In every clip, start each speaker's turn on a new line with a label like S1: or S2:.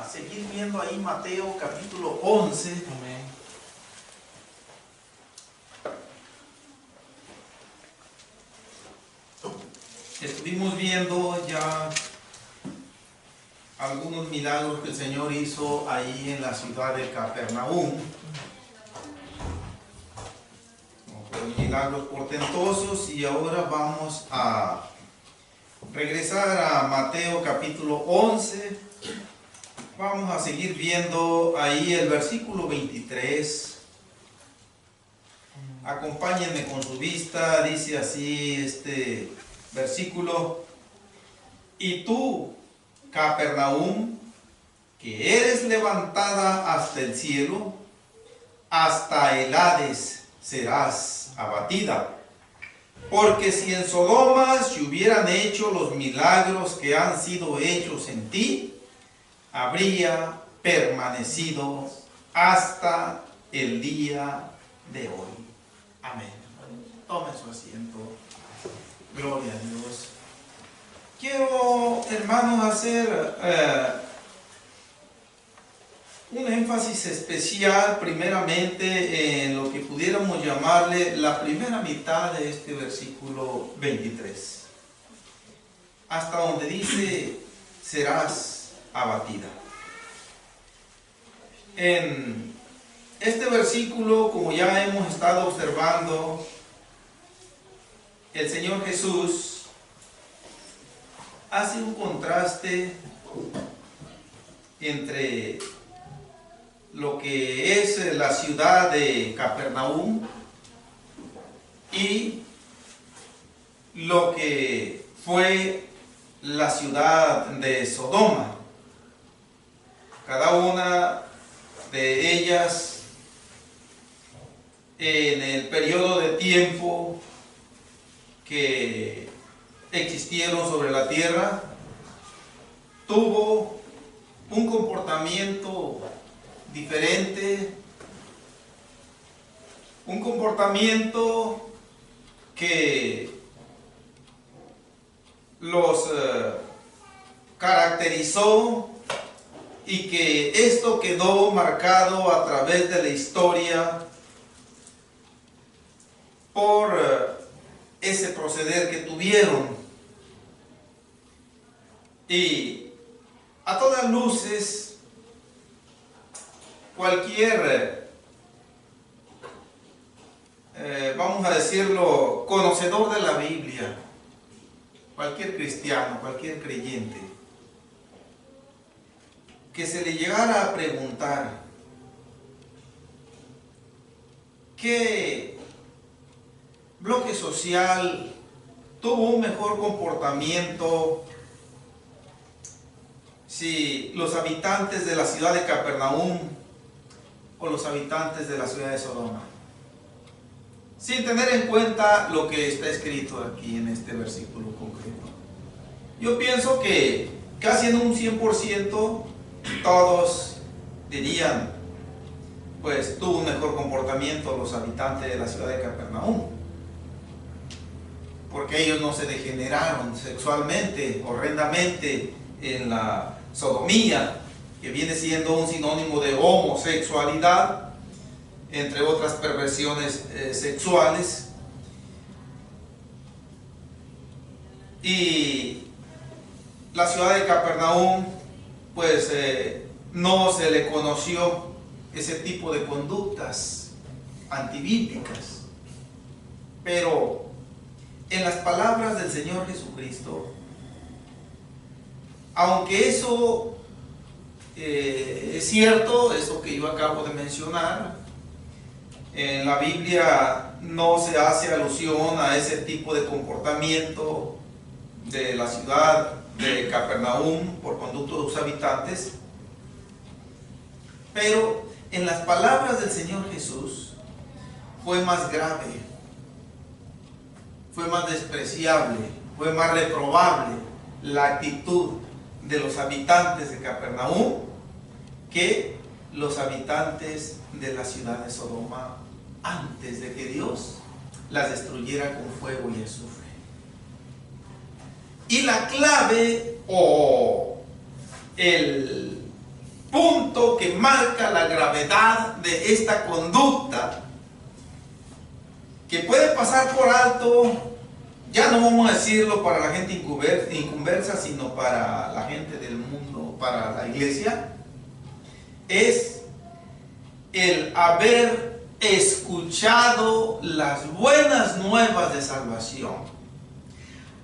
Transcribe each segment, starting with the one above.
S1: seguir viendo ahí Mateo capítulo 11.
S2: Amén.
S1: Estuvimos viendo ya algunos milagros que el Señor hizo ahí en la ciudad de Capernaum. Milagros portentosos, y ahora vamos a regresar a Mateo capítulo 11. Vamos a seguir viendo ahí el versículo 23. Acompáñenme con su vista. Dice así este versículo: y tú, Capernaum, que eres levantada hasta el cielo, hasta el Hades serás abatida. Porque si en Sodoma se hubieran hecho los milagros que han sido hechos en ti, habría permanecido hasta el día de hoy. Amén. Tome su asiento. Gloria a Dios. Quiero, hermanos, hacer un énfasis especial primeramente en lo que pudiéramos llamarle la primera mitad de este versículo 23, hasta donde dice serás abatida. En este versículo, como ya hemos estado observando, el Señor Jesús hace un contraste entre lo que es la ciudad de Capernaum y lo que fue la ciudad de Sodoma. Cada una de ellas, en el periodo de tiempo que existieron sobre la tierra, tuvo un comportamiento diferente, un comportamiento que los caracterizó, y que esto quedó marcado a través de la historia por ese proceder que tuvieron. Y a todas luces, cualquier, vamos a decirlo, conocedor de la Biblia, cualquier cristiano, cualquier creyente, que se le llegara a preguntar qué bloque social tuvo un mejor comportamiento, si los habitantes de la ciudad de Capernaum o los habitantes de la ciudad de Sodoma, sin tener en cuenta lo que está escrito aquí en este versículo concreto. Yo pienso que casi en un 100% todos dirían, pues tuvo un mejor comportamiento los habitantes de la ciudad de Capernaum, porque ellos no se degeneraron sexualmente, horrendamente, en la sodomía, que viene siendo un sinónimo de homosexualidad, entre otras perversiones sexuales. Y la ciudad de Capernaum, pues no se le conoció ese tipo de conductas antibíblicas. Pero en las palabras del Señor Jesucristo, aunque eso es cierto, eso que yo acabo de mencionar, en la Biblia no se hace alusión a ese tipo de comportamiento de la ciudad de Capernaum por conducto de sus habitantes, pero en las palabras del Señor Jesús fue más grave, fue más despreciable, fue más reprobable la actitud de los habitantes de Capernaum que los habitantes de la ciudad de Sodoma antes de que Dios las destruyera con fuego y azufre. Y la clave o el punto que marca la gravedad de esta conducta, que puede pasar por alto, ya no vamos a decirlo para la gente inconversa, sino para la gente del mundo, para la iglesia, es el haber escuchado las buenas nuevas de salvación,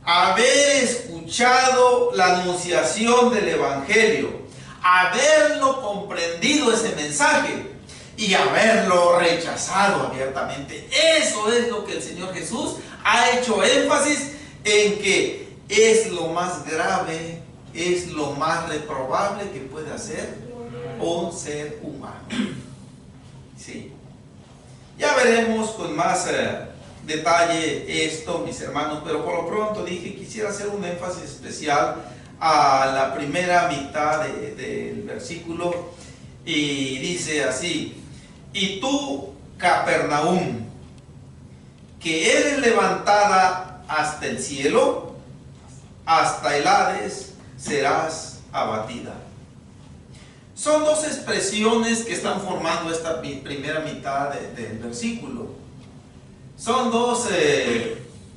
S1: haber escuchado la anunciación del Evangelio, haberlo comprendido ese mensaje y haberlo rechazado abiertamente. Eso es lo que el Señor Jesús ha hecho énfasis en que es lo más grave, es lo más reprobable que puede hacer un ser humano. Sí. Ya veremos con más detalle esto, mis hermanos, pero por lo pronto dije, quisiera hacer un énfasis especial a la primera mitad del versículo, y dice así: y tú, Capernaum, que eres levantada hasta el cielo, hasta el Hades serás abatida. Son dos expresiones que están formando esta primera mitad del versículo. Son dos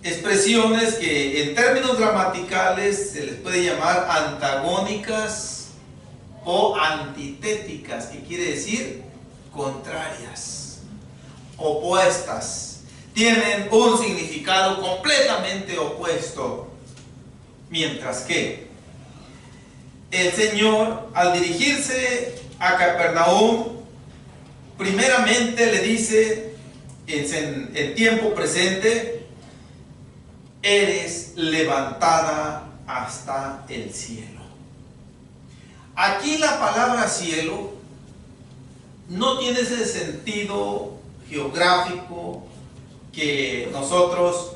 S1: expresiones que en términos gramaticales se les puede llamar antagónicas o antitéticas, que quiere decir contrarias, opuestas. Tienen un significado completamente opuesto. Mientras que el Señor, al dirigirse a Capernaum, primeramente le dice en tiempo presente: eres levantada hasta el cielo. Aquí la palabra cielo no tiene ese sentido geográfico que nosotros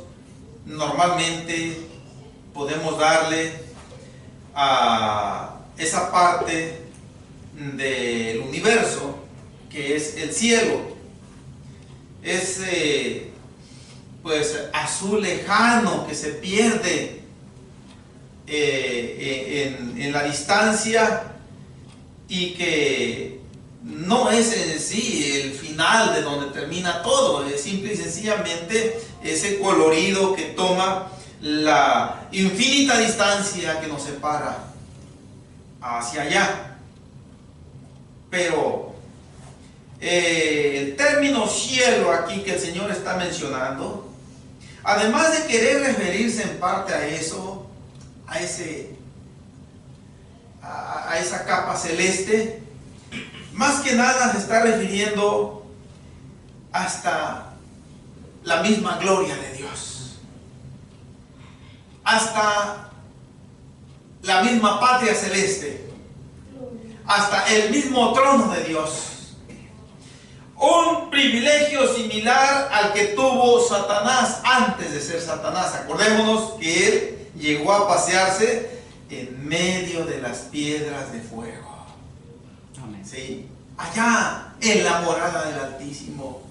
S1: normalmente podemos darle a esa parte del universo que es el cielo. Es pues azul lejano que se pierde en la distancia, y que no es en sí el final de donde termina todo, es simple y sencillamente ese colorido que toma la infinita distancia que nos separa hacia allá. Pero el término cielo aquí que el Señor está mencionando, además de querer referirse en parte a eso, a esa capa celeste, más que nada se está refiriendo hasta la misma gloria de Dios, hasta la misma patria celeste, hasta el mismo trono de Dios. Un privilegio similar al que tuvo Satanás antes de ser Satanás. Acordémonos que él llegó a pasearse en medio de las piedras de fuego. Amén. ¿Sí? Allá en la morada del Altísimo.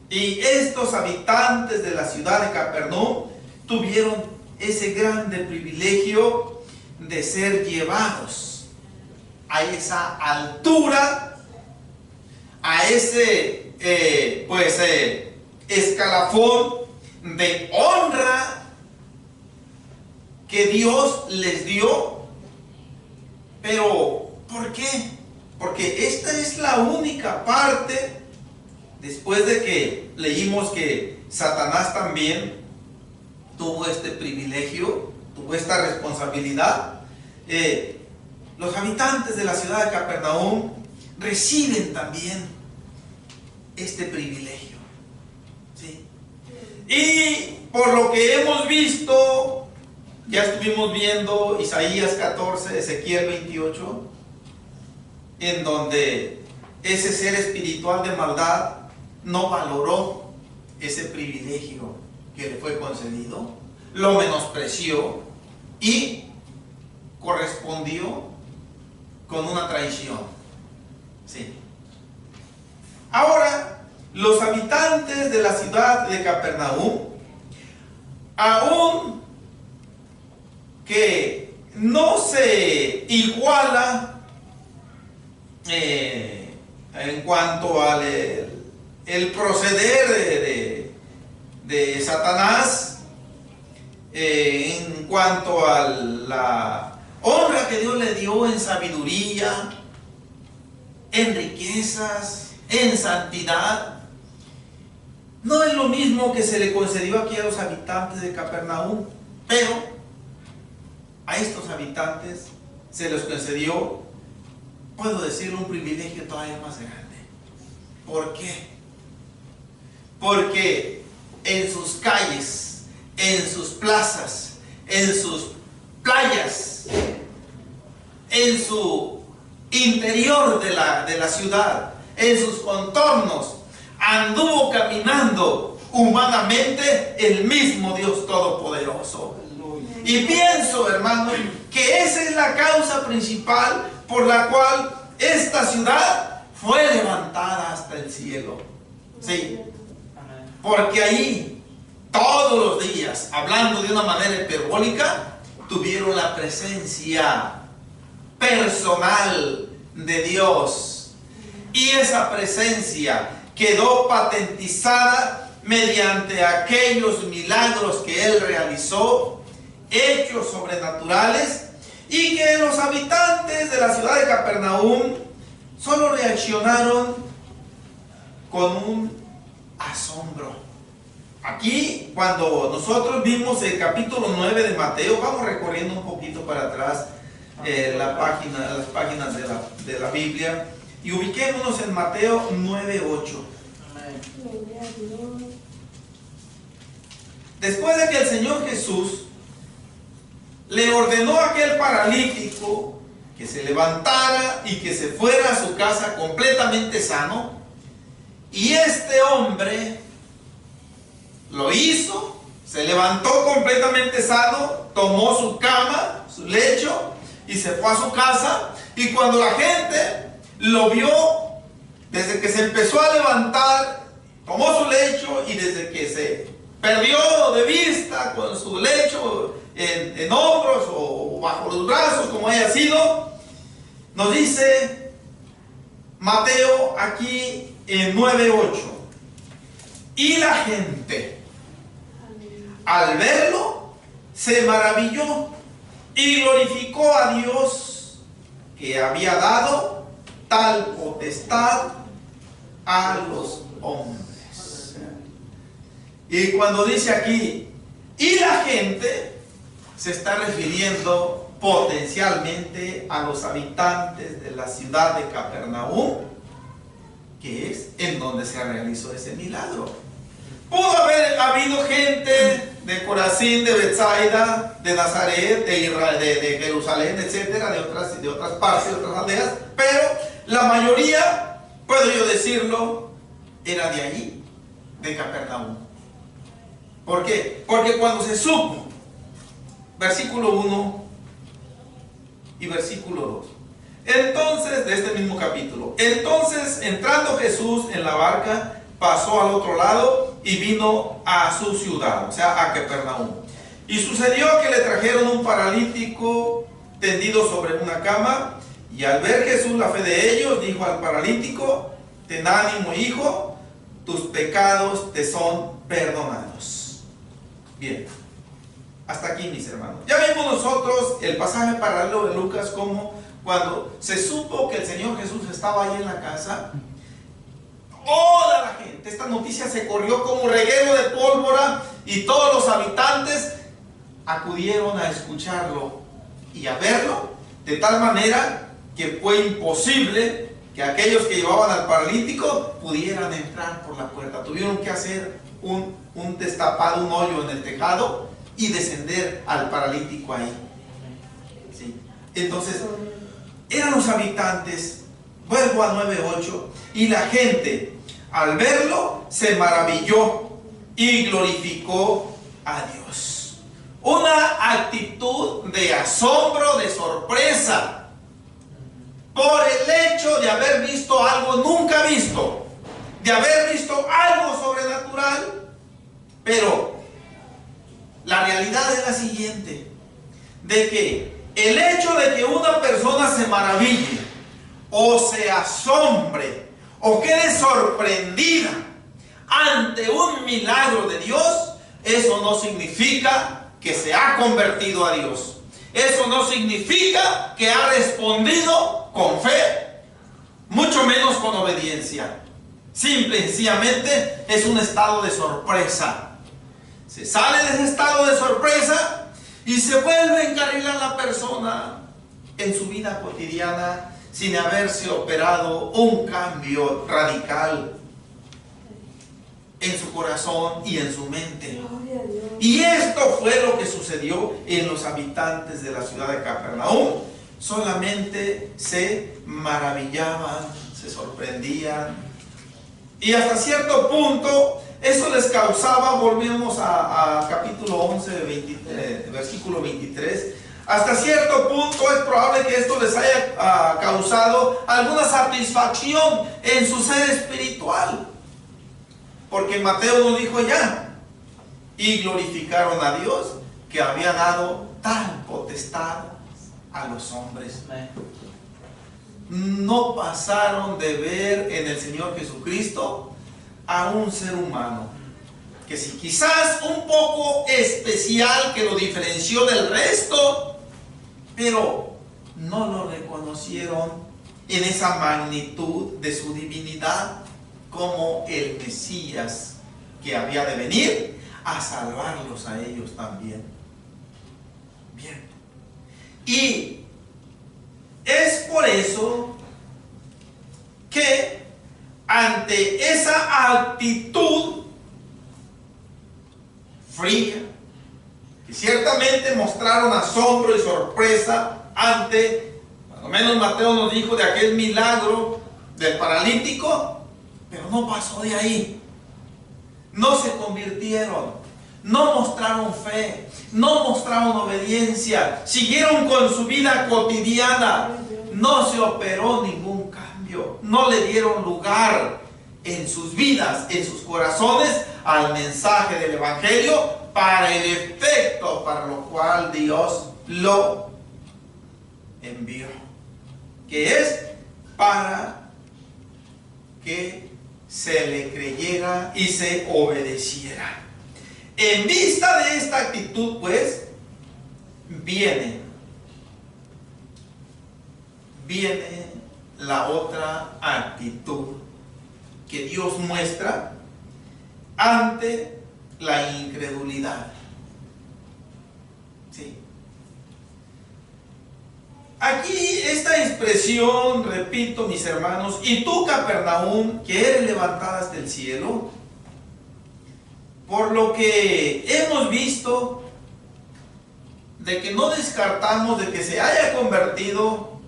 S1: Y estos habitantes de la ciudad de Capernaum tuvieron ese grande privilegio de ser llevados a esa altura, a ese escalafón de honra que Dios les dio. Pero ¿por qué? Porque esta es la única parte, después de que leímos que Satanás también tuvo este privilegio, tuvo esta responsabilidad. Los habitantes de la ciudad de Capernaum reciben también este privilegio, ¿sí? Y por lo que hemos visto, ya estuvimos viendo Isaías 14, Ezequiel 28, en donde ese ser espiritual de maldad no valoró ese privilegio que le fue concedido, lo menospreció y correspondió con una traición. Sí. Ahora, los habitantes de la ciudad de Capernaum, aún que no se iguala en cuanto al el proceder de Satanás, en cuanto a la honra que Dios le dio en sabiduría, en riquezas, en santidad. No es lo mismo que se le concedió aquí a los habitantes de Capernaum, pero a estos habitantes se les concedió, puedo decirlo, un privilegio todavía más grande. ¿Por qué? Porque en sus calles, en sus plazas, en sus playas, en su interior de la ciudad, en sus contornos, anduvo caminando humanamente el mismo Dios Todopoderoso. Y pienso, hermano, que esa es la causa principal por la cual esta ciudad fue levantada hasta el cielo. Sí, porque ahí todos los días, hablando de una manera hiperbólica, tuvieron la presencia personal de Dios. Y esa presencia quedó patentizada mediante aquellos milagros que Él realizó, hechos sobrenaturales, y que los habitantes de la ciudad de Capernaum solo reaccionaron con un asombro. Aquí, cuando nosotros vimos el capítulo 9 de Mateo, vamos recorriendo un poquito para atrás las páginas de la Biblia, y ubiquémonos en Mateo 9:8. Después de que el Señor Jesús le ordenó a aquel paralítico que se levantara y que se fuera a su casa completamente sano, y este hombre lo hizo, se levantó completamente sano, tomó su cama, su lecho, y se fue a su casa. Y cuando la gente lo vio, desde que se empezó a levantar, tomó su lecho, y desde que se perdió de vista con su lecho en hombros o bajo los brazos, como haya sido, nos dice Mateo aquí en 9:8: y la gente, al verlo, se maravilló y glorificó a Dios, que había dado tal potestad a los hombres. Y cuando dice aquí, y la gente, se está refiriendo potencialmente a los habitantes de la ciudad de Capernaum, que es en donde se realizó ese milagro. Pudo haber habido gente de Corazín, de Betsaida, de Nazaret, de Israel, de Jerusalén, etcétera, de otras partes, de otras aldeas, pero la mayoría, puedo yo decirlo, era de allí, de Capernaum. ¿Por qué? Porque cuando se supo, versículo 1 y versículo 2, entonces, de este mismo capítulo, entonces, entrando Jesús en la barca, pasó al otro lado y vino a su ciudad, o sea, a Capernaum. Y sucedió que le trajeron un paralítico tendido sobre una cama, y al ver Jesús la fe de ellos, dijo al paralítico: ten ánimo, hijo, tus pecados te son perdonados. Bien, hasta aquí, mis hermanos. Ya vimos nosotros el pasaje paralelo de Lucas, como cuando se supo que el Señor Jesús estaba ahí en la casa, toda la gente, esta noticia se corrió como reguero de pólvora, y todos los habitantes acudieron a escucharlo y a verlo, de tal manera que fue imposible que aquellos que llevaban al paralítico pudieran entrar por la puerta. Tuvieron que hacer un destapado, un hoyo en el tejado, y descender al paralítico ahí. ¿Sí? Entonces, eran los habitantes, vuelvo a 9:8, y la gente, al verlo, se maravilló y glorificó a Dios. Una actitud de asombro, de sorpresa, por el hecho de haber visto algo nunca visto, de haber visto algo sobrenatural. Pero la realidad es la siguiente, de que el hecho de que una persona se maraville o se asombre o quede sorprendida ante un milagro de Dios, eso no significa que se ha convertido a Dios. Eso no significa que ha respondido con fe, mucho menos con obediencia. Simple y sencillamente es un estado de sorpresa. Se sale de ese estado de sorpresa y se vuelve a encarrilar la persona en su vida cotidiana sin haberse operado un cambio radical en su corazón y en su mente. Y esto fue lo que sucedió en los habitantes de la ciudad de Capernaum. Solamente se maravillaban, se sorprendían, y hasta cierto punto eso les causaba, volvemos a capítulo 11, versículo 23, hasta cierto punto es probable que esto les haya causado alguna satisfacción en su ser espiritual. Porque Mateo nos dijo ya, y glorificaron a Dios que había dado tal potestad a los hombres. No pasaron de ver en el Señor Jesucristo a un ser humano, que si quizás un poco especial, que lo diferenció del resto, pero no lo reconocieron en esa magnitud de su divinidad como el Mesías que había de venir a salvarlos a ellos también. Bien. Y es por eso que ante esa actitud fría, que ciertamente mostraron asombro y sorpresa ante, al menos Mateo nos dijo de aquel milagro del paralítico, pero no pasó de ahí. No se convirtieron, no mostraron fe, no mostraron obediencia, siguieron con su vida cotidiana, no se operó ningún cambio, no le dieron lugar en sus vidas, en sus corazones, al mensaje del Evangelio, para el efecto para lo cual Dios lo envió, que es para que se le creyera y se obedeciera. En vista de esta actitud, pues, viene la otra actitud que Dios muestra ante la incredulidad. ¿Sí? Aquí esta expresión, repito, mis hermanos, y tú, Capernaum, que eres levantada hasta el cielo, por lo que hemos visto, de que no descartamos de que se haya convertido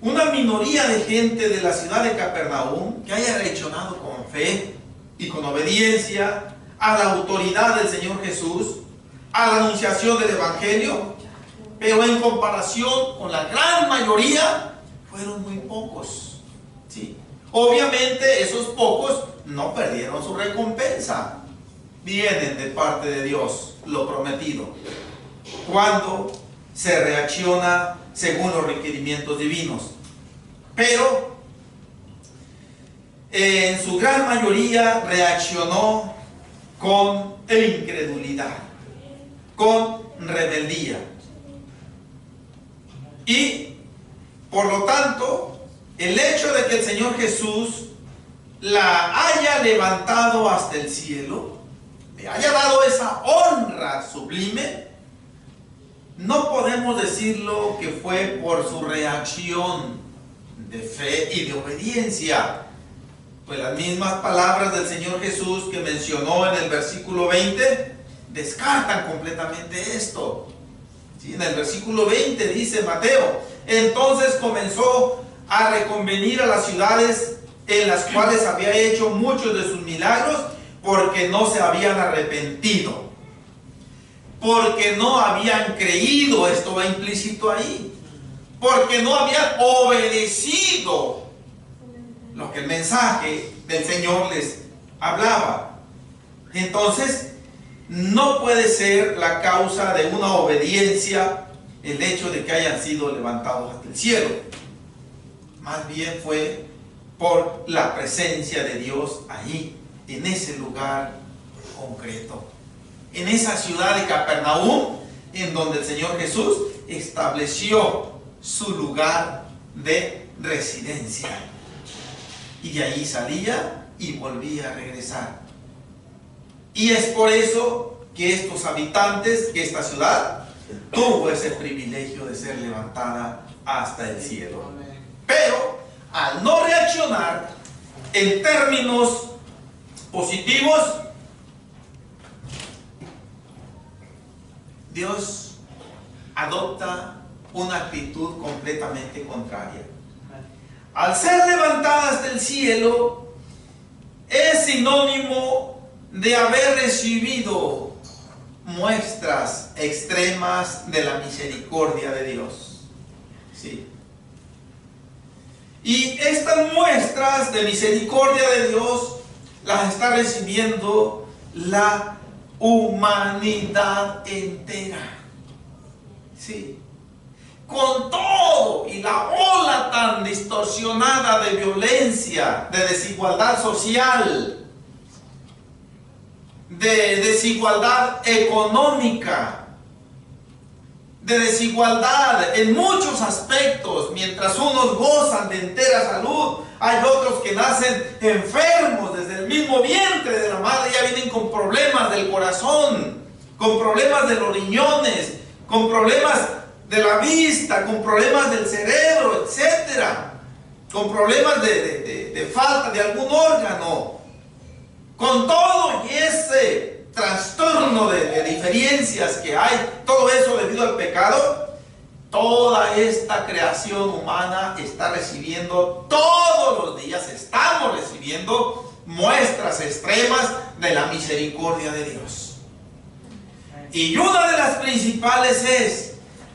S1: una minoría de gente de la ciudad de Capernaum, que haya reaccionado con fe y con obediencia a la autoridad del Señor Jesús, a la anunciación del Evangelio, pero en comparación con la gran mayoría, fueron muy pocos. ¿Sí? Obviamente esos pocos no perdieron su recompensa. Vienen de parte de Dios lo prometido, cuando se reacciona según los requerimientos divinos. Pero en su gran mayoría reaccionó con incredulidad, con rebeldía. Y por lo tanto, el hecho de que el Señor Jesús la haya levantado hasta el cielo, le haya dado esa honra sublime, no podemos decirlo que fue por su reacción de fe y de obediencia. Pues las mismas palabras del Señor Jesús que mencionó en el versículo 20 descartan completamente esto. ¿Sí? En el versículo 20 dice Mateo: entonces comenzó a reconvenir a las ciudades en las cuales había hecho muchos de sus milagros, porque no se habían arrepentido, porque no habían creído. Esto va implícito ahí, porque no habían obedecido lo que el mensaje del Señor les hablaba. Entonces, no puede ser la causa de una obediencia el hecho de que hayan sido levantados hasta el cielo. más bien fue por la presencia de Dios allí, en ese lugar concreto, en esa ciudad de Capernaum, en donde el Señor Jesús estableció su lugar de residencia. Y de allí salía y volvía a regresar. Y es por eso que estos habitantes, que esta ciudad tuvo ese privilegio de ser levantada hasta el cielo. Pero al no reaccionar en términos positivos, Dios adopta una actitud completamente contraria. Al ser levantadas del cielo, es sinónimo de haber recibido muestras extremas de la misericordia de Dios. Sí. Y estas muestras de misericordia de Dios las está recibiendo la humanidad entera. Sí. Con todo y la ola tan distorsionada de violencia, de desigualdad social, de desigualdad económica, de desigualdad en muchos aspectos, mientras unos gozan de entera salud, hay otros que nacen enfermos desde el mismo vientre de la madre, ya vienen con problemas del corazón, con problemas de los riñones, con problemas de la vista, con problemas del cerebro, etcétera, con problemas de falta de algún órgano, con todo y ese trastorno de diferencias que hay, todo eso debido al pecado. Toda esta creación humana está recibiendo todos los días, estamos recibiendo muestras extremas de la misericordia de Dios. Y una de las principales es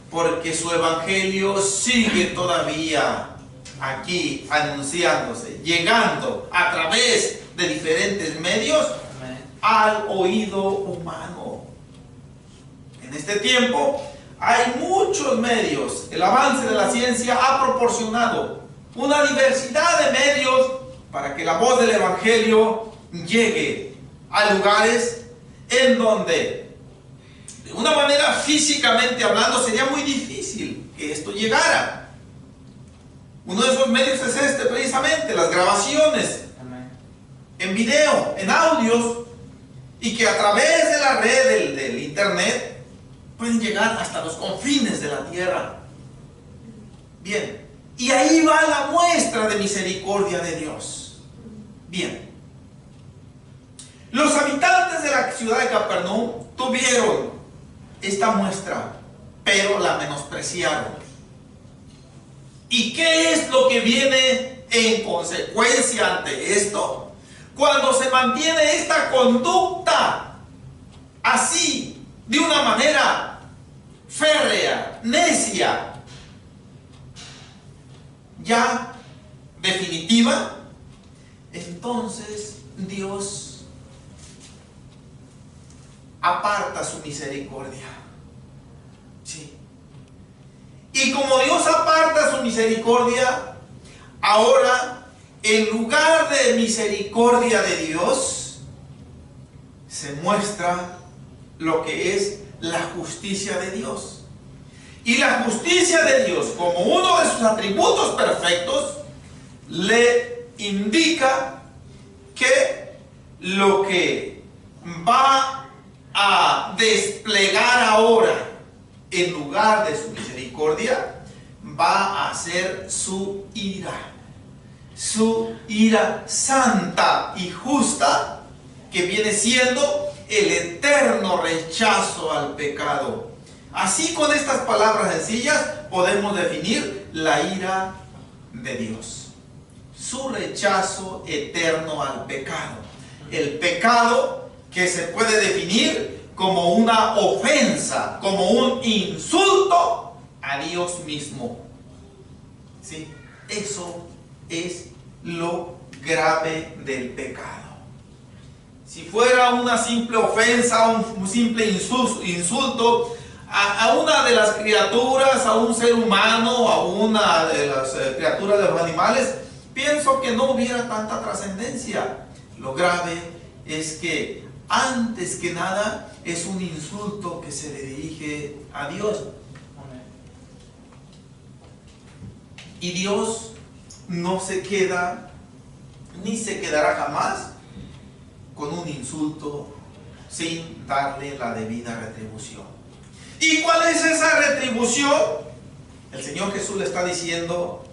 S1: porque su evangelio sigue todavía aquí anunciándose, llegando a través de diferentes medios al oído humano. En este tiempo hay muchos medios. El avance de la ciencia ha proporcionado una diversidad de medios para que la voz del evangelio llegue a lugares en donde, de una manera físicamente hablando, sería muy difícil que esto llegara. Uno de esos medios es este, precisamente, las grabaciones en video, en audios, y que a través de la red del internet pueden llegar hasta los confines de la tierra. Bien, y ahí va la muestra de misericordia de Dios. Bien, los habitantes de la ciudad de Capernaum tuvieron esta muestra, pero la menospreciaron. ¿Y qué es lo que viene en consecuencia ante esto? Cuando se mantiene esta conducta así, de una manera férrea, necia, ya definitiva, entonces Dios aparta su misericordia. Sí. Y como Dios aparta su misericordia, ahora, en lugar de misericordia de Dios, se muestra lo que es la justicia de Dios. Y la justicia de Dios, como uno de sus atributos perfectos, le indica que lo que va a desplegar ahora, en lugar de su misericordia, va a ser su ira santa y justa, que viene siendo el eterno rechazo al pecado. Así, con estas palabras sencillas podemos definir la ira de Dios: su rechazo eterno al pecado. El pecado que se puede definir como una ofensa, como un insulto a Dios mismo. ¿Sí? Eso es lo grave del pecado. Si fuera una simple ofensa, un simple insulto a una de las criaturas, a un ser humano, a una de las criaturas de los animales, pienso que no hubiera tanta trascendencia. Lo grave es que antes que nada es un insulto que se le dirige a Dios. Y Dios no se queda, ni se quedará jamás con un insulto sin darle la debida retribución. ¿Y cuál es esa retribución? El Señor Jesús le está diciendo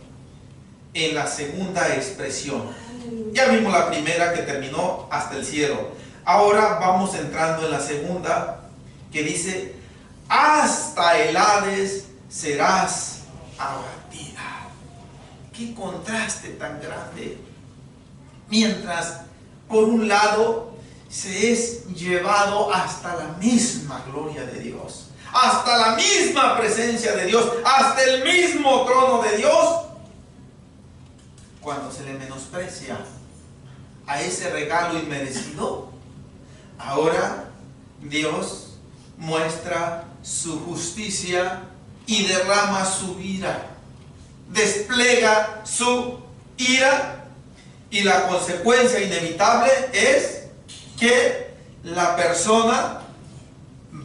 S1: en la segunda expresión. Ya vimos la primera que terminó hasta el cielo. Ahora vamos entrando en la segunda, que dice: hasta el Hades serás abatida. Qué contraste tan grande. Mientras por un lado se es llevado hasta la misma gloria de Dios, hasta la misma presencia de Dios, hasta el mismo trono de Dios, cuando se le menosprecia a ese regalo inmerecido, ahora Dios muestra su justicia y derrama su ira, despliega su ira, y la consecuencia inevitable es que la persona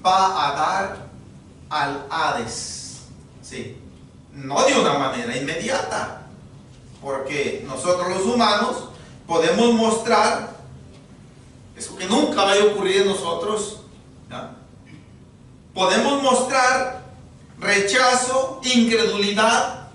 S1: va a dar al Hades. Sí, no de una manera inmediata, porque nosotros los humanos podemos mostrar eso que nunca va a ocurrir en nosotros, ¿no? Podemos mostrar rechazo, incredulidad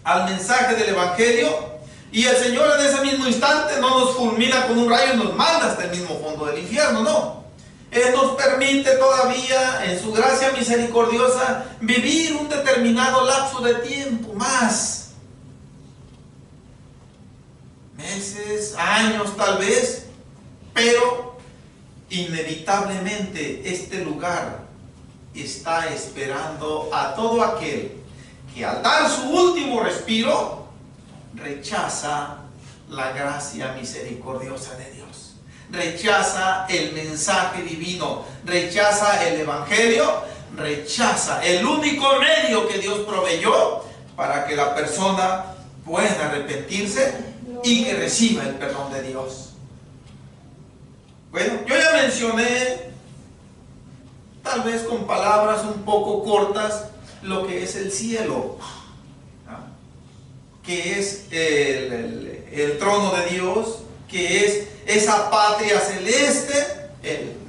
S1: al mensaje del Evangelio, y el Señor en ese mismo instante no nos fulmina con un rayo y nos manda hasta el mismo fondo del infierno, no. Él nos permite todavía, en su gracia misericordiosa, vivir un determinado lapso de tiempo más. Meses, años tal vez, pero inevitablemente este lugar está esperando a todo aquel que al dar su último respiro rechaza la gracia misericordiosa de Dios, rechaza el mensaje divino, rechaza el Evangelio, rechaza el único medio que Dios proveyó para que la persona pueda arrepentirse y que reciba el perdón de Dios. Bueno, yo ya mencioné, tal vez con palabras un poco cortas, lo que es el cielo, ¿no? Que es el trono de Dios, que es esa patria celeste,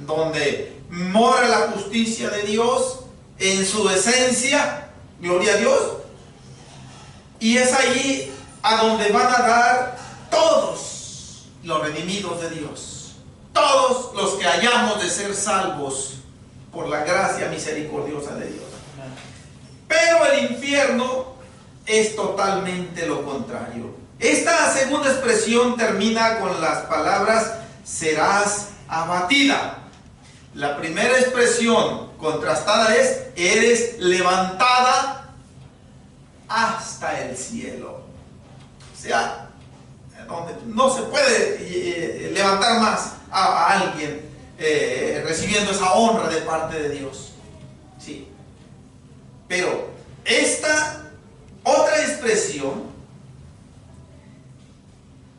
S1: donde mora la justicia de Dios en su esencia, gloria a Dios, y es allí a donde van a dar todos los redimidos de Dios, todos los que hayamos de ser salvos por la gracia misericordiosa de Dios. Pero el infierno es totalmente lo contrario. Esta segunda expresión termina con las palabras serás abatida. La primera expresión contrastada es eres levantada hasta el cielo. O sea, donde no se puede levantar más a alguien recibiendo esa honra de parte de Dios. Sí. Pero esta otra expresión,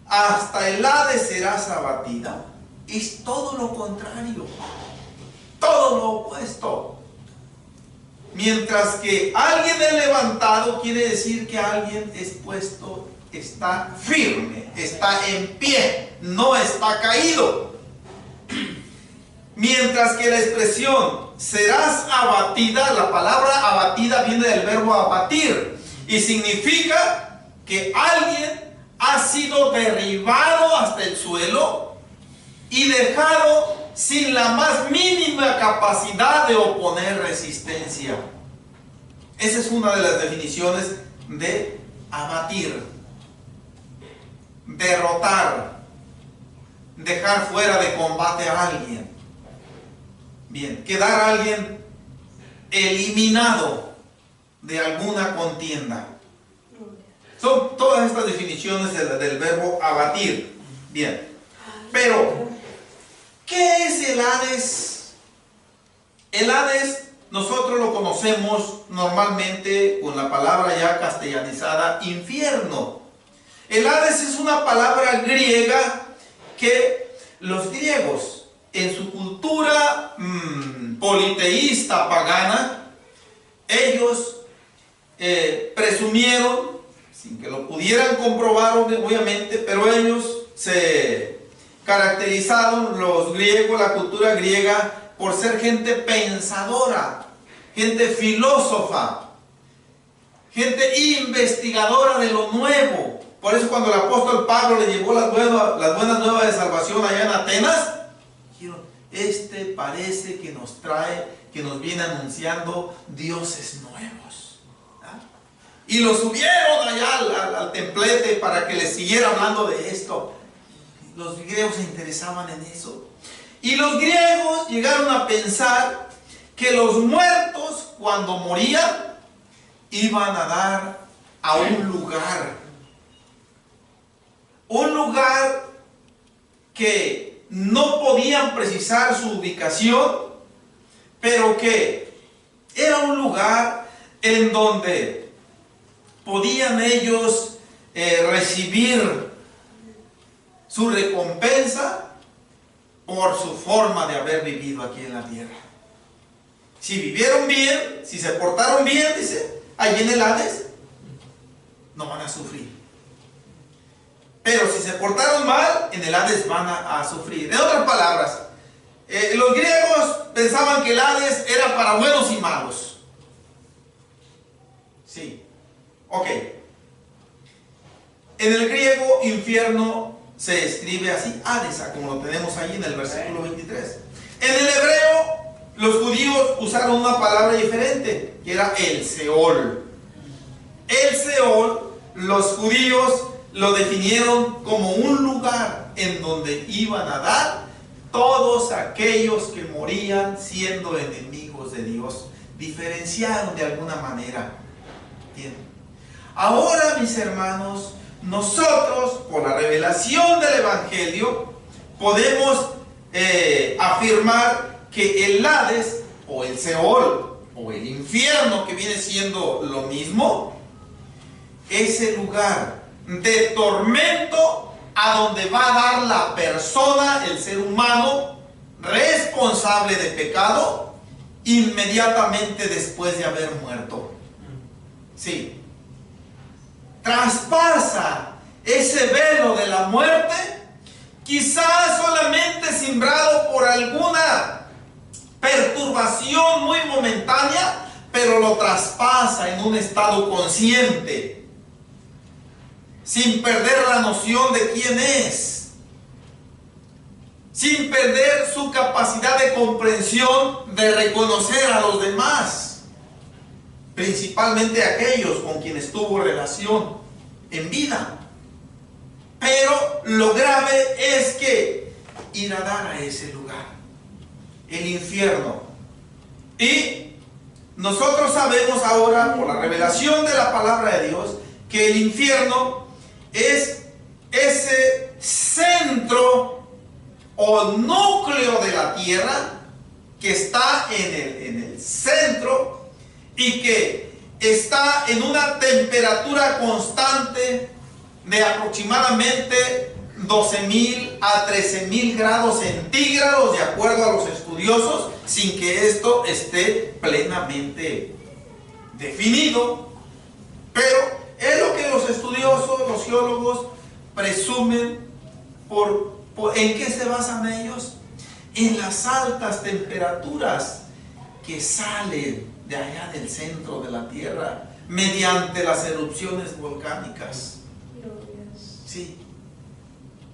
S1: hasta el Hades serás abatida, es todo lo contrario, todo lo opuesto. Mientras que alguien es levantado, quiere decir que alguien es puesto, está firme, está en pie, no está caído. Mientras que la expresión serás abatida, la palabra abatida viene del verbo abatir y significa que alguien ha sido derribado hasta el suelo y dejado sin la más mínima capacidad de oponer resistencia. Esa es una de las definiciones de abatir, derrotar, dejar fuera de combate a alguien. Bien, quedar a alguien eliminado de alguna contienda. Son todas estas definiciones del verbo abatir. Bien, pero ¿qué es el Hades? El Hades nosotros lo conocemos normalmente con la palabra ya castellanizada, infierno. El Hades es una palabra griega que los griegos, en su cultura politeísta pagana, ellos presumieron, sin que lo pudieran comprobar obviamente, pero ellos se caracterizaron, los griegos, la cultura griega, por ser gente pensadora, gente filósofa, gente investigadora de lo nuevo. Por eso cuando el apóstol Pablo le llevó las buenas nuevas de salvación allá en Atenas, dijeron, este parece que nos trae, que nos viene anunciando dioses nuevos. ¿Ah? Y lo subieron allá al templete para que les siguiera hablando de esto. Los griegos se interesaban en eso. Y los griegos llegaron a pensar que los muertos, cuando morían, iban a dar a un lugar que no podían precisar su ubicación, pero que era un lugar en donde podían ellos recibir su recompensa por su forma de haber vivido aquí en la tierra. Si vivieron bien, si se portaron bien, dice, allí en el Hades, no van a sufrir. Pero si se portaron mal, en el Hades van a sufrir. En otras palabras, los griegos pensaban que el Hades era para buenos y malos. Sí. Ok. En el griego, infierno se escribe así, Hades, como lo tenemos ahí en el versículo 23. En el hebreo, los judíos usaron una palabra diferente, que era el Seol. El Seol, los judíos lo definieron como un lugar en donde iban a dar todos aquellos que morían siendo enemigos de Dios. Diferenciaron de alguna manera. Bien. Ahora, mis hermanos, nosotros, por la revelación del Evangelio, podemos afirmar que el Hades, o el Seol, o el infierno, que viene siendo lo mismo, es el lugar de tormento a donde va a dar la persona, el ser humano, responsable de pecado, inmediatamente después de haber muerto. Sí. Traspasa ese velo de la muerte, quizás solamente simbrado por alguna perturbación muy momentánea, pero lo traspasa en un estado consciente, sin perder la noción de quién es, sin perder su capacidad de comprensión, de reconocer a los demás, principalmente aquellos con quienes tuvo relación en vida. Pero lo grave es que ir a dar a ese lugar, el infierno. Y nosotros sabemos ahora, por la revelación de la palabra de Dios, que el infierno es ese centro o núcleo de la tierra que está en el centro y que está en una temperatura constante de aproximadamente 12.000 a 13.000 grados centígrados, de acuerdo a los estudiosos, sin que esto esté plenamente definido. Pero es lo que los estudiosos, los geólogos, presumen. ¿En qué se basan ellos? En las altas temperaturas que salen de allá del centro de la Tierra mediante las erupciones volcánicas. Sí.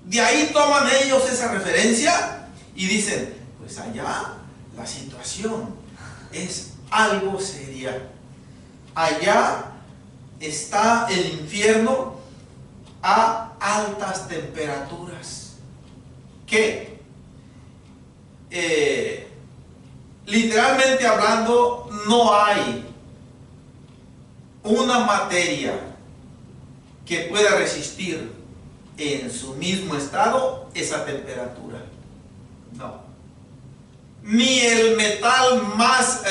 S1: De ahí toman ellos esa referencia y dicen, pues allá la situación es algo seria. Allá está el infierno a altas temperaturas, que literalmente hablando no hay una materia que pueda resistir en su mismo estado esa temperatura. No. ni el metal más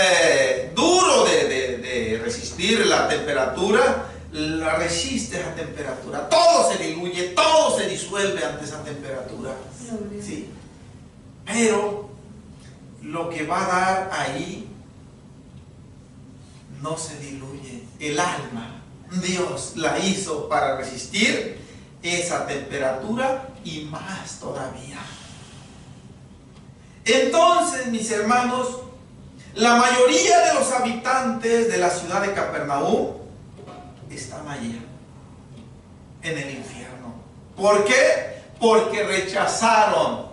S1: duro de resistir la temperatura, la resiste esa temperatura. Todo se diluye, todo se disuelve ante esa temperatura. ¿Sí? Pero lo que va a dar ahí no se diluye. El alma, Dios la hizo para resistir esa temperatura y más todavía. Entonces, mis hermanos, la mayoría de los habitantes de la ciudad de Capernaum están allí, en el infierno. ¿Por qué? Porque rechazaron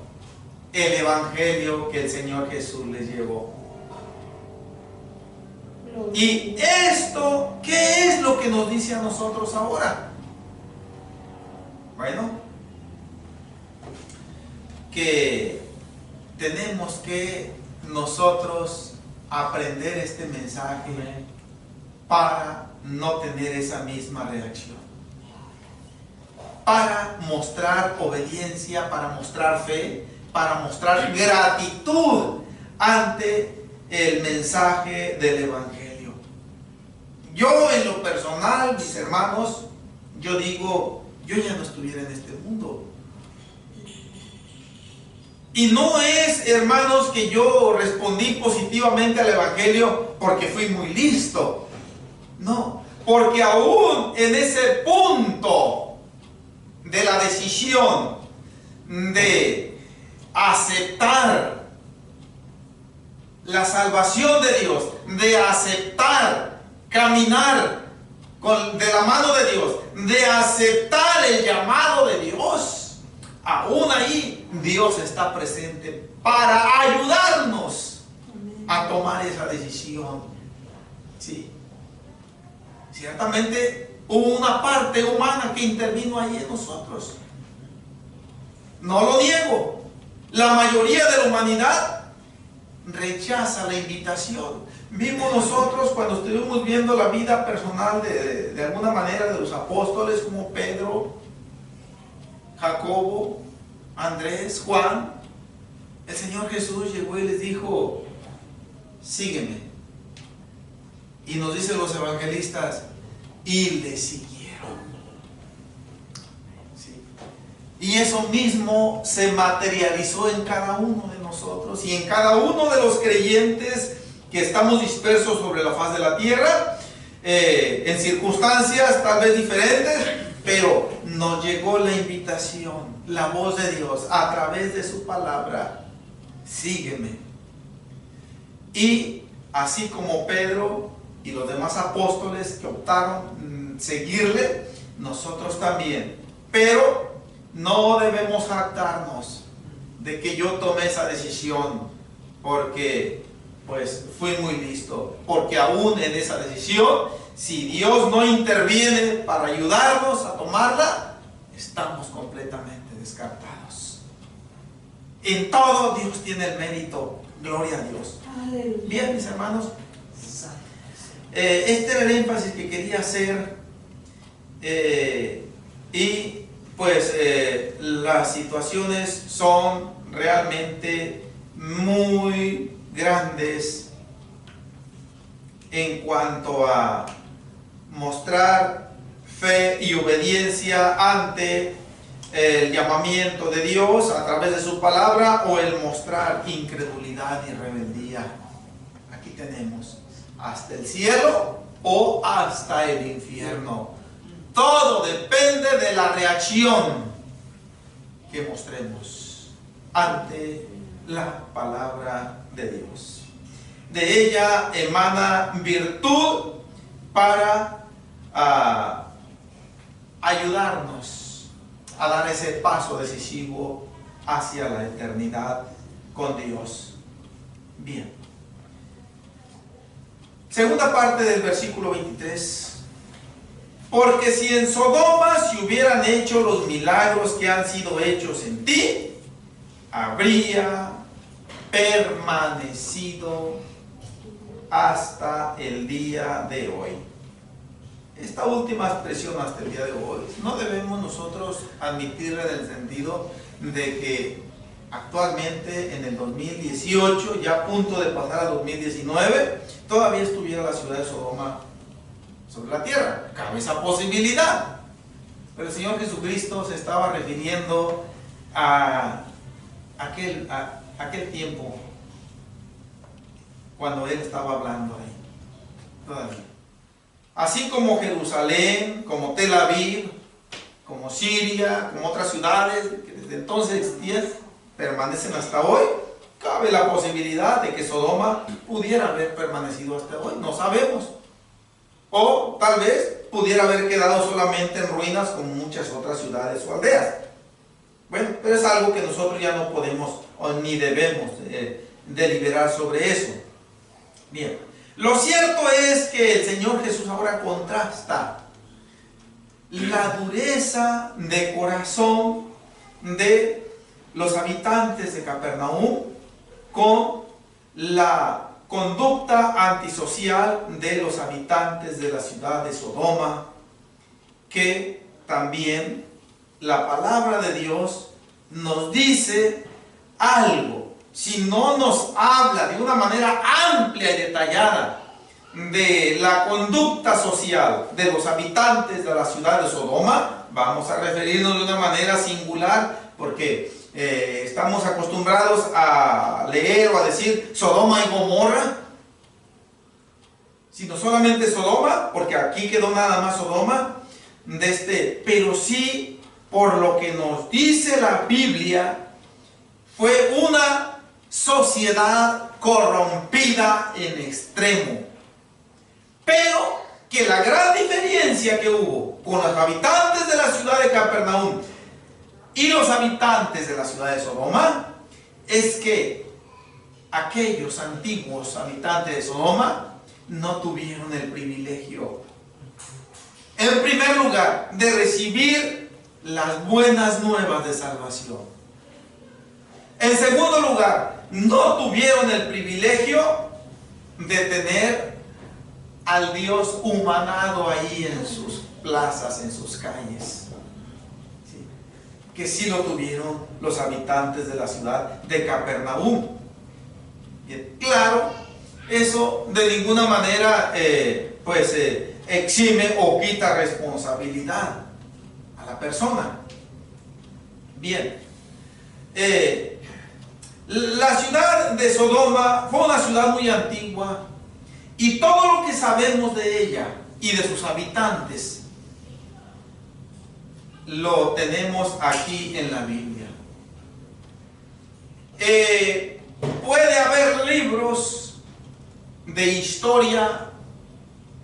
S1: el evangelio que el Señor Jesús les llevó. Y esto, ¿qué es lo que nos dice a nosotros ahora? Bueno, que tenemos que nosotros aprender este mensaje para no tener esa misma reacción, para mostrar obediencia, para mostrar fe, para mostrar gratitud ante el mensaje del evangelio. Yo en lo personal, mis hermanos, yo digo, yo ya no estuviera en este mundo. Y no es, hermanos, que yo respondí positivamente al evangelio porque fui muy listo. No, porque aún en ese punto de la decisión de aceptar la salvación de Dios, de aceptar caminar de la mano de Dios, de aceptar el llamado de Dios, aún ahí Dios está presente para ayudarnos a tomar esa decisión. Sí. Ciertamente hubo una parte humana que intervino ahí en nosotros. No lo niego. La mayoría de la humanidad rechaza la invitación. Vimos nosotros cuando estuvimos viendo la vida personal de alguna manera de los apóstoles como Pedro, Jacobo, Andrés, Juan. El Señor Jesús llegó y les dijo: sígueme. Y nos dicen los evangelistas, y le siguieron. ¿Sí? Y eso mismo se materializó en cada uno de nosotros y en cada uno de los creyentes que estamos dispersos sobre la faz de la tierra, en circunstancias tal vez diferentes, pero nos llegó la invitación, la voz de Dios a través de su palabra: sígueme. Y así como Pedro y los demás apóstoles que optaron seguirle, nosotros también. Pero no debemos jactarnos de que yo tomé esa decisión porque pues fui muy listo, porque aún en esa decisión, si Dios no interviene para ayudarnos a tomarla, estamos completamente descartados. En todo Dios tiene el mérito. Gloria a Dios. Aleluya. Bien, mis hermanos, este era el énfasis que quería hacer, y pues las situaciones son realmente muy grandes en cuanto a mostrar fe y obediencia ante el llamamiento de Dios a través de su palabra, o el mostrar incredulidad y rebeldía. Aquí tenemos hasta el cielo o hasta el infierno. Todo depende de la reacción que mostremos ante la palabra de Dios. De ella emana virtud para ayudarnos a dar ese paso decisivo hacia la eternidad con Dios. Bien. Segunda parte del versículo 23. Porque si en Sodoma se hubieran hecho los milagros que han sido hechos en ti, habría permanecido hasta el día de hoy. Esta última expresión, hasta el día de hoy, no debemos nosotros admitirla en el sentido de que actualmente en el 2018, ya a punto de pasar a 2019, todavía estuviera la ciudad de Sodoma sobre la tierra. Cabe esa posibilidad. Pero el Señor Jesucristo se estaba refiriendo a aquel tiempo cuando Él estaba hablando ahí. Todavía. Así como Jerusalén, como Tel Aviv, como Siria, como otras ciudades que desde entonces existían, permanecen hasta hoy, cabe la posibilidad de que Sodoma pudiera haber permanecido hasta hoy, no sabemos. O tal vez pudiera haber quedado solamente en ruinas como muchas otras ciudades o aldeas. Bueno, pero es algo que nosotros ya no podemos o ni debemos deliberar sobre eso. Bien, lo cierto es que el Señor Jesús ahora contrasta la dureza de corazón de los habitantes de Capernaum con la conducta antisocial de los habitantes de la ciudad de Sodoma, que también la palabra de Dios nos dice algo. Si no nos habla de una manera amplia y detallada de la conducta social de los habitantes de la ciudad de Sodoma, vamos a referirnos de una manera singular, porque estamos acostumbrados a leer o a decir Sodoma y Gomorra, sino solamente Sodoma, porque aquí quedó nada más Sodoma, pero sí, por lo que nos dice la Biblia, fue una sociedad corrompida en extremo. Pero que la gran diferencia que hubo con los habitantes de la ciudad de Capernaum y los habitantes de la ciudad de Sodoma es que aquellos antiguos habitantes de Sodoma no tuvieron el privilegio, en primer lugar, de recibir las buenas nuevas de salvación. En segundo lugar, no tuvieron el privilegio de tener al Dios humanado ahí en sus plazas, en sus calles. ¿Sí? Que sí lo tuvieron los habitantes de la ciudad de Capernaum. Bien, claro, eso de ninguna manera exime o quita responsabilidad a la persona. Bien, la ciudad de Sodoma fue una ciudad muy antigua, y todo lo que sabemos de ella y de sus habitantes lo tenemos aquí en la Biblia. Puede haber libros de historia.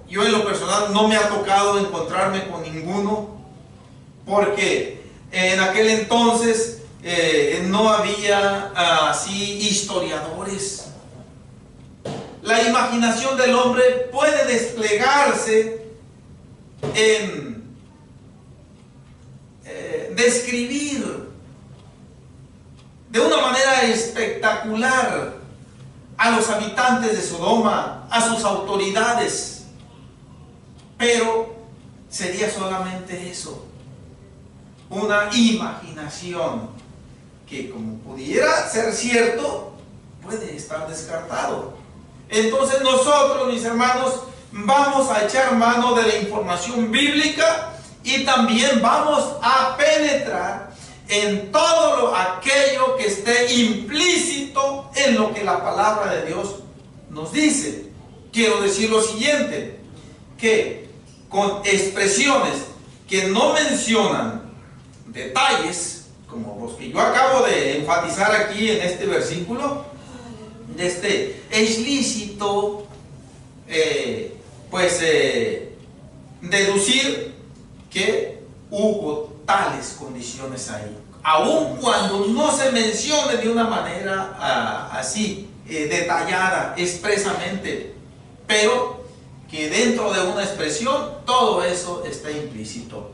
S1: Yo en lo personal no me ha tocado encontrarme con ninguno, porque en aquel entonces no había así historiadores. La imaginación del hombre puede desplegarse en describir de una manera espectacular a los habitantes de Sodoma, a sus autoridades, pero sería solamente eso, una imaginación que, como pudiera ser cierto, puede estar descartado. Entonces nosotros, mis hermanos, vamos a echar mano de la información bíblica y también vamos a penetrar en todo aquello que esté implícito en lo que la palabra de Dios nos dice. Quiero decir lo siguiente, que con expresiones que no mencionan detalles, como los que yo acabo de enfatizar aquí en este versículo, es lícito deducir que hubo tales condiciones ahí, aun cuando no se mencione de una manera así detallada, expresamente, pero que dentro de una expresión todo eso está implícito.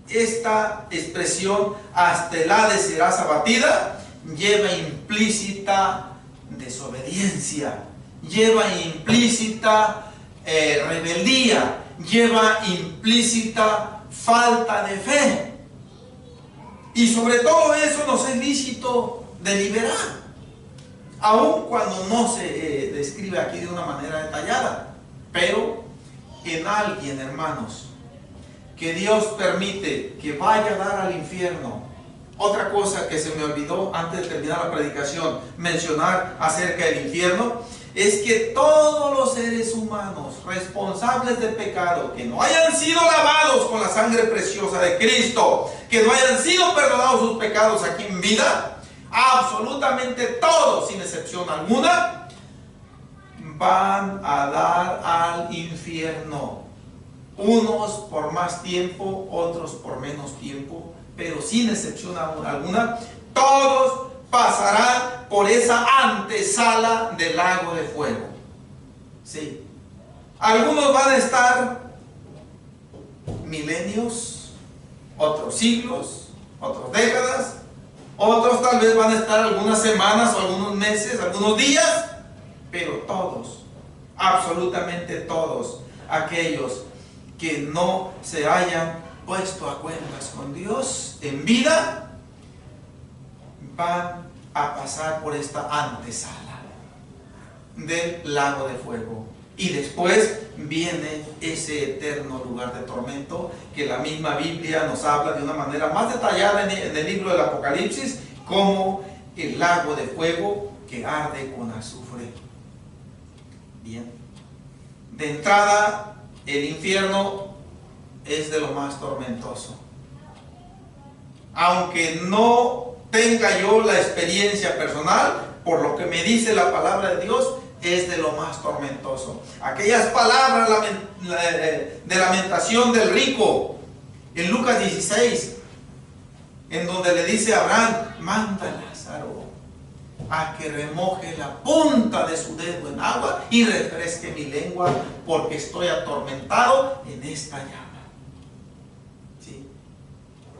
S1: Esta expresión, hasta el Hades serás abatida, lleva implícita desobediencia, lleva implícita rebeldía, lleva implícita falta de fe. Y sobre todo eso nos es lícito deliberar, aun cuando no se describe aquí de una manera detallada. Pero en alguien, hermanos, que Dios permite que vaya a dar al infierno. Otra cosa que se me olvidó antes de terminar la predicación mencionar acerca del infierno es que todos los seres humanos responsables de pecado, que no hayan sido lavados con la sangre preciosa de Cristo, que no hayan sido perdonados sus pecados aquí en vida, absolutamente todos, sin excepción alguna, van a dar al infierno. Unos por más tiempo, otros por menos tiempo, pero sin excepción alguna, todos pasarán por esa antesala del lago de fuego. Sí. Algunos van a estar milenios, otros siglos, otras décadas, otros tal vez van a estar algunas semanas o algunos meses, algunos días, pero todos, absolutamente todos, aquellos que no se hayan puesto a cuentas con Dios en vida, van a pasar por esta antesala del lago de fuego. Y después viene ese eterno lugar de tormento que la misma Biblia nos habla de una manera más detallada en el libro del Apocalipsis, como el lago de fuego que arde con azufre. Bien. De entrada, el infierno es de lo más tormentoso. Aunque no tenga yo la experiencia personal, por lo que me dice la palabra de Dios, es de lo más tormentoso. Aquellas palabras de lamentación del rico en Lucas 16, en donde le dice a Abraham: manda a Lázaro a que remoje la punta de su dedo en agua y refresque mi lengua, porque estoy atormentado en esta llama. ¿Sí?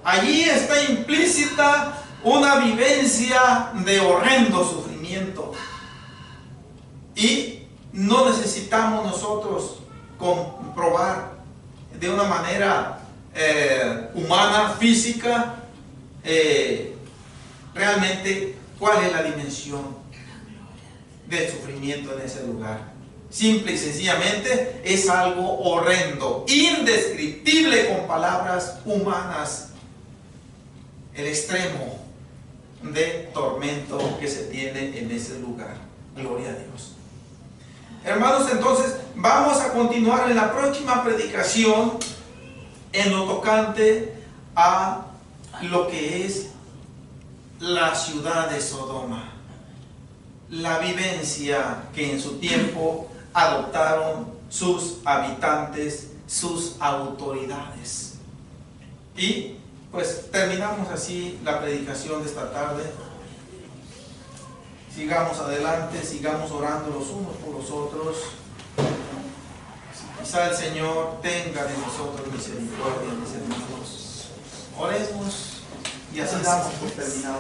S1: Allí está implícita una vivencia de horrendo sufrimiento. Y no necesitamos nosotros comprobar de una manera humana, física, realmente cuál es la dimensión del sufrimiento en ese lugar. Simple y sencillamente es algo horrendo, indescriptible con palabras humanas, el extremo de tormento que se tiene en ese lugar. Gloria a Dios. Hermanos, entonces vamos a continuar en la próxima predicación en lo tocante a lo que es la ciudad de Sodoma, la vivencia que en su tiempo adoptaron sus habitantes, sus autoridades. Y pues terminamos así la predicación de esta tarde. Sigamos adelante, sigamos orando los unos por los otros. Quizá el Señor tenga de nosotros misericordia, mis hermanos. Oremos y así damos por terminado.